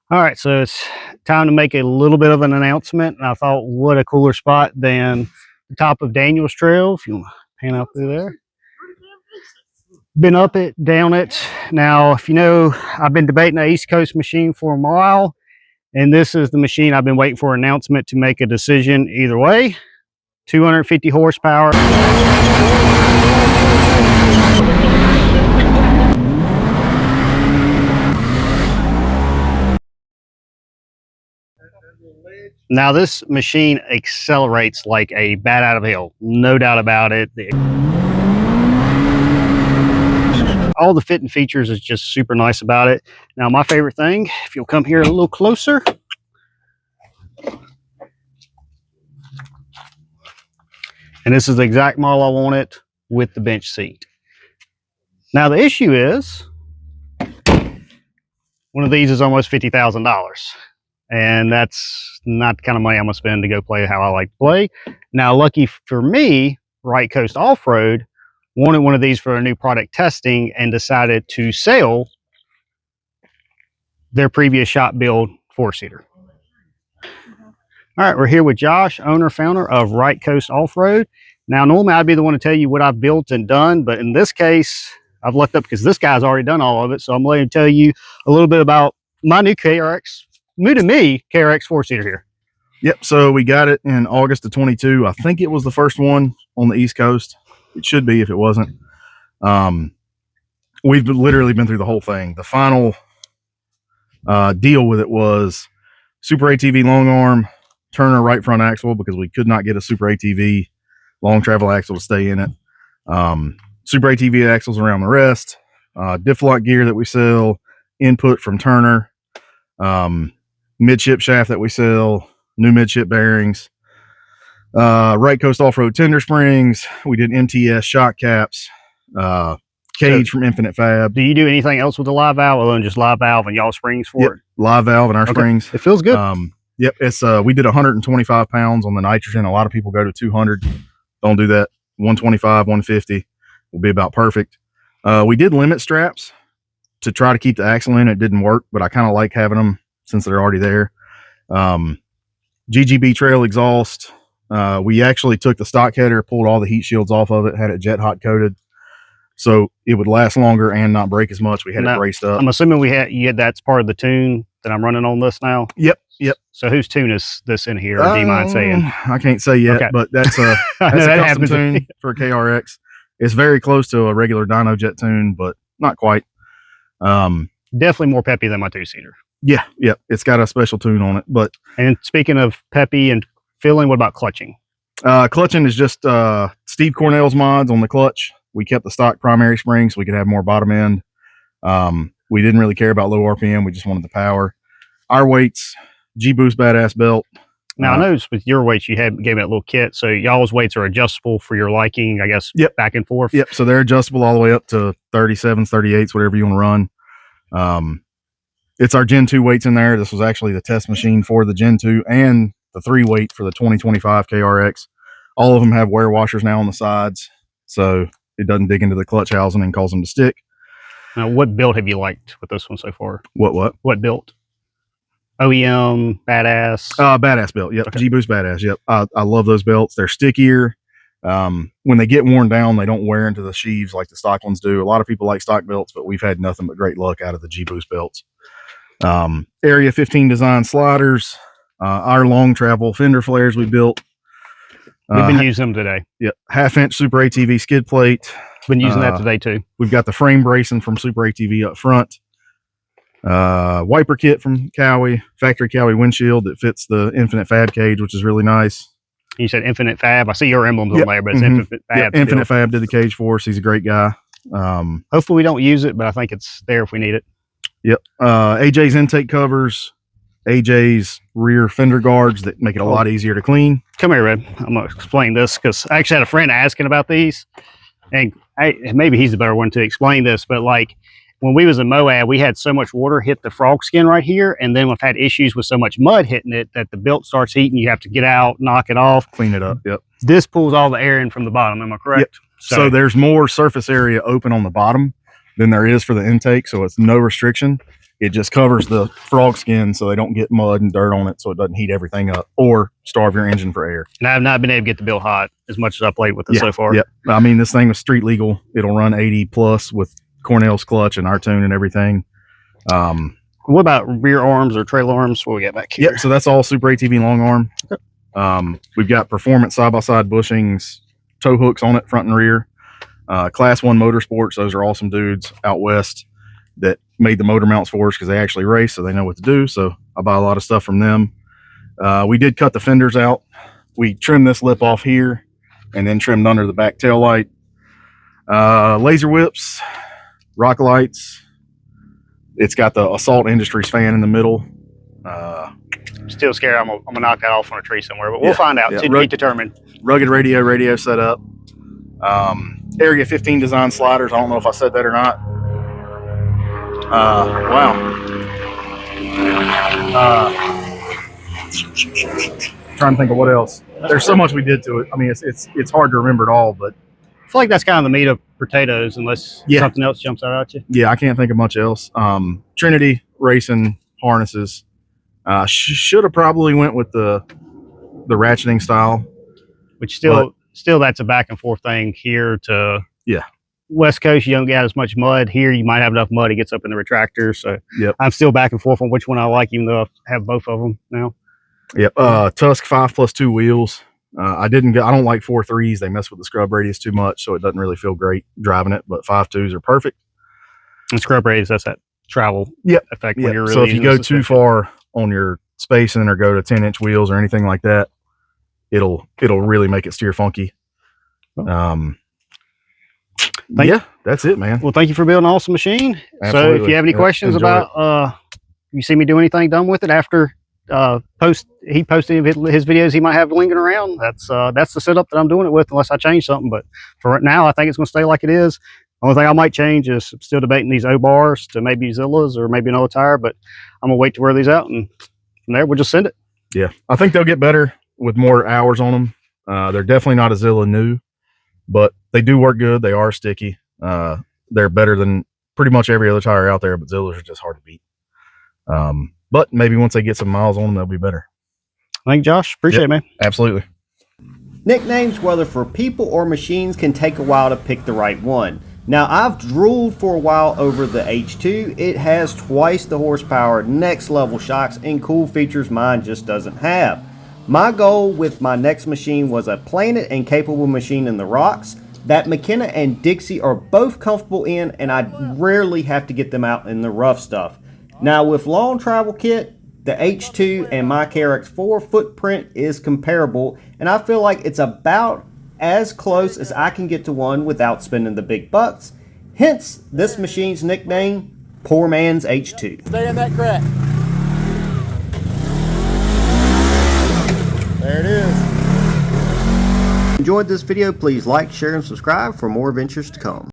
All right, so it's time to make a little bit of an announcement. And I thought, what a cooler spot than the top of Daniels Trail. If you want to pan out through there. Been up it, down it. Now, if you know, I've been debating the East Coast machine for a while, and this is the machine I've been waiting for an announcement to make a decision either way. 250 horsepower. Now this machine accelerates like a bat out of hell, no doubt about it. All the fit and features is just super nice about it. Now my favorite thing, if you'll come here a little closer, and this is the exact model I want it with the bench seat. Now the issue is, one of these is almost $50,000. And that's not the kind of money I'm gonna spend to go play how I like to play. Now, lucky for me, Right Coast Off-Road wanted one of these for a new product testing and decided to sell their previous shop build four-seater. All right, we're here with Josh, owner, founder of Right Coast Off-Road. Now, normally I'd be the one to tell you what I've built and done, but in this case, I've left up because this guy's already done all of it. So I'm going to tell you a little bit about my new KRX. New to me, KRX four-seater here. Yep, so we got it in August of 22. I think it was the first one on the East Coast. It should be if it wasn't. We've literally been through the whole thing. The final deal with it was Super ATV long arm, Turner right front axle, because we could not get a Super ATV long travel axle to stay in it. Super ATV axles around the rest, diff lock gear that we sell, input from Turner, midship shaft that we sell, new midship bearings, Right Coast Off-Road tender springs. We did MTS shock caps, cage from Infinite Fab. Do you do anything else with the live valve other than just live valve and y'all springs for it? Live valve and our springs. It feels good. Yep, it's we did 125 pounds on the nitrogen. A lot of people go to 200. Don't do that. 125, 150 will be about perfect. We did limit straps to try to keep the axle in. It didn't work, but I kind of like having them since they're already there. GGB trail exhaust. We actually took the stock header, pulled all the heat shields off of it, had it jet hot coated, so it would last longer and not break as much. We had it braced up. I'm assuming that's part of the tune that I'm running on this now. Yep. So whose tune is this in here? Or do you mind saying? I can't say yet, okay. But that's a custom tune for a KRX. It's very close to a regular dyno jet tune, but not quite. Definitely more peppy than my two-seater. Yeah, it's got a special tune on it. And speaking of peppy and feeling, what about clutching? Clutching is just Steve Cornell's mods on the clutch. We kept the stock primary spring so we could have more bottom end. We didn't really care about low RPM. We just wanted the power. Our weights, G-Boost Badass belt. Now, I noticed with your weights, you gave it a little kit. So y'all's weights are adjustable for your liking, I guess, back and forth. Yep, so they're adjustable all the way up to 37s, 38s, whatever you want to run. It's our Gen 2 weights in there. This was actually the test machine for the Gen 2 and the 3 weight for the 2025 KRX. All of them have wear washers now on the sides, so it doesn't dig into the clutch housing and cause them to stick. Now, what build have you liked with this one so far? What build? OEM, Badass? Badass belt, yep. Okay. G-Boost Badass, yep. I love those belts. They're stickier. When they get worn down, they don't wear into the sheaves like the stock ones do. A lot of people like stock belts, but we've had nothing but great luck out of the G-Boost belts. Area 15 design sliders, our long travel fender flares we built. We've been using them today. Yep, 1/2-inch Super ATV skid plate. Been using that today too. We've got the frame bracing from Super ATV up front. Wiper kit from Cowie, factory Cowie windshield that fits the Infinite Fab cage, which is really nice. You said Infinite Fab. I see your emblems on there, but it's Infinite Fab. Infinite Fab did the cage for us. He's a great guy. Hopefully we don't use it, but I think it's there if we need it. Yep. AJ's intake covers, AJ's rear fender guards that make it a lot easier to clean. Come here, Red. I'm going to explain this because I actually had a friend asking about these, and maybe he's the better one to explain this, but like when we was in Moab, we had so much water hit the frog skin right here, and then we've had issues with so much mud hitting it that the belt starts heating. You have to get out, knock it off. Clean it up, yep. This pulls all the air in from the bottom, am I correct? Yep. So there's more surface area open on the bottom than there is for the intake, so it's no restriction. It just covers the frog skin so they don't get mud and dirt on it, so it doesn't heat everything up or starve your engine for air. And I've not been able to get the bill hot as much as I played with it so far. Yep. I mean, this thing was street legal. It'll run 80 plus with Cornell's clutch and our tune and everything. What about rear arms or trailer arms? What we got back here? Yep. So that's all Super ATV long arm. We've got performance side-by-side bushings, tow hooks on it, front and rear. Class 1 Motorsports. Those are awesome dudes out west that made the motor mounts for us because they actually race, so they know what to do. So I buy a lot of stuff from them. We did cut the fenders out. We trimmed this lip off here and then trimmed under the back tail light. Laser whips, rock lights. It's got the Assault Industries fan in the middle. Still scared I'm gonna knock that off on a tree somewhere, but we'll find out. To be determined. Rugged radio set up. Area 15 design sliders. I don't know if I said that or not. Wow. Trying to think of what else. There's so much we did to it. I mean, it's hard to remember it all, but I feel like that's kind of the meat of potatoes, unless something else jumps out at you. Yeah, I can't think of much else. Trinity racing harnesses. Should have probably went with the ratcheting style, which still that's a back and forth thing here to West Coast. You don't get as much mud here. You might have enough mud. It gets up in the retractor. So I'm still back and forth on which one I like, even though I have both of them now. Yep. Tusk 5+2 wheels. I don't like 4.3s. They mess with the scrub radius too much, so it doesn't really feel great driving it. But 5.2s are perfect. And scrub radius, that's that travel effect. When you're really so if you go too far on your spacing or go to 10-inch wheels or anything like that, it'll really make it steer funky. That's it, man. Well, thank you for building an awesome machine. Absolutely. So if you have any questions about you see me do anything done with it after he posted his videos he might have linking around, that's the setup that I'm doing it with, unless I change something. But for right now, I think it's going to stay like it is. Only thing I might change is still debating these O bars to maybe Zillas or maybe another tire, but I'm gonna wait to wear these out, and from there we'll just send it. Yeah, I think they'll get better with more hours on them. They're definitely not a Zilla new, but they do work good. They are sticky. They're better than pretty much every other tire out there, but Zillas are just hard to beat. But maybe once they get some miles on them, they'll be better. Thank you, Josh. Appreciate it, man. Absolutely. Nicknames, whether for people or machines, can take a while to pick the right one. Now, I've drooled for a while over the H2. It has twice the horsepower, next level shocks, and cool features mine just doesn't have. My goal with my next machine was a planet and capable machine in the rocks that McKenna and Dixie are both comfortable in, and I rarely have to get them out in the rough stuff. Now, with long travel kit, the H2 and my KRX4 footprint is comparable, and I feel like it's about as close as I can get to one without spending the big bucks. Hence, this machine's nickname, Poor Man's H2. Stay in that crack. There it is. Enjoyed this video, please like, share, and subscribe for more adventures to come.